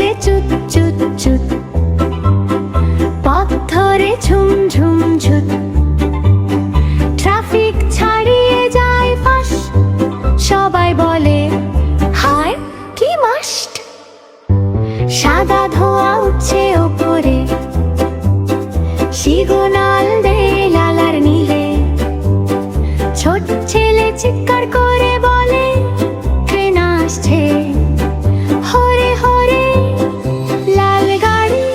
চলে চুত চুত চুত, পথ ধরে ঝুম ঝুম ঝুত, ট্রাফিক ছাড়িয়ে যায় ফাঁস, সবাই বলে হায় কি মাস্ট। সাদা ধোঁয়া উঠছে ওপরে, সিগন্যাল দেয় লাল আর নীলে, ছোট ছেলে চিৎকার করে বলে ট্রেন আসছে। হরে হরে লাল গাড়ি,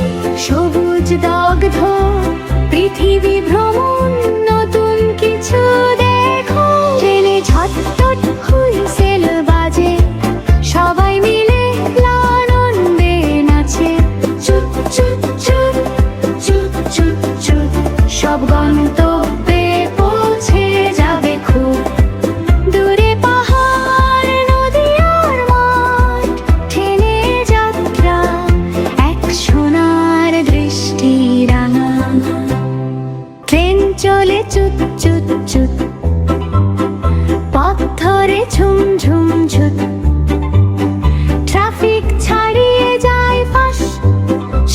সবুজ দগ্ধ পৃথিবী ভ্রমণ, নতুন কিছু দেখো। ট্রেনে ঝটপট হুইসেল বাজে, সবাই মিলে আনন্দে নাচে। চুপ চুপ চুপ চুপ চুপ চুপ, সব গন্তব্যে পৌঁছে যাবে খুব দূরে। পাহাড় নদী আর মাঠ, ট্রেনে যাত্রা এক সোনার দৃষ্টি রাঙা। ট্রেন চলে চুত চুত চুত, পথ ধরে ঝুম ঝুম ঝুত, ট্রাফিক ছাড়িয়ে যায় ফাঁস,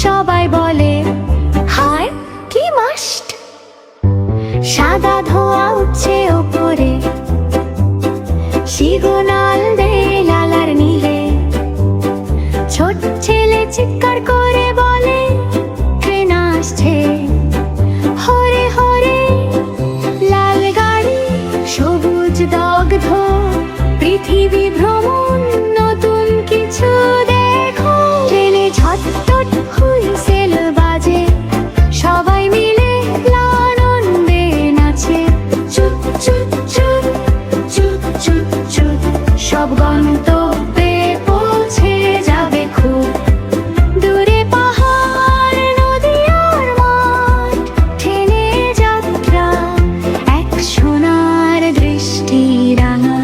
সবাই বলে হায় কি মাস্ট। সাদা ধোঁয়া উঠছে ওপরে, সিগন্যাল দেয় লাল আর নীলে, ছোট ছেলে চিৎকার করে বলে ট্রেন আসছে। হরে হরে লাল গাড়ি, সবুজ দগ্ধ পৃথিবী ভ্রমণ, নতুন কিছু দেখো। ট্রেনে ঝটপট হুইসেল বাজে, সবাই মিলে আনন্দে নাচে। চুপ চুপ চুপ চুপ চুপ চুপ, সব গন্তব্যে পৌঁছে যাবে খুব দূরে। পাহাড় নদী আর মাঠ, ট্রেনে যাত্রা এক সোনার দৃষ্টি রাঙা।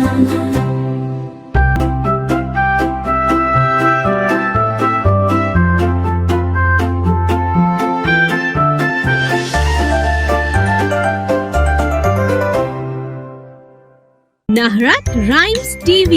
Nahrat Rhymes TV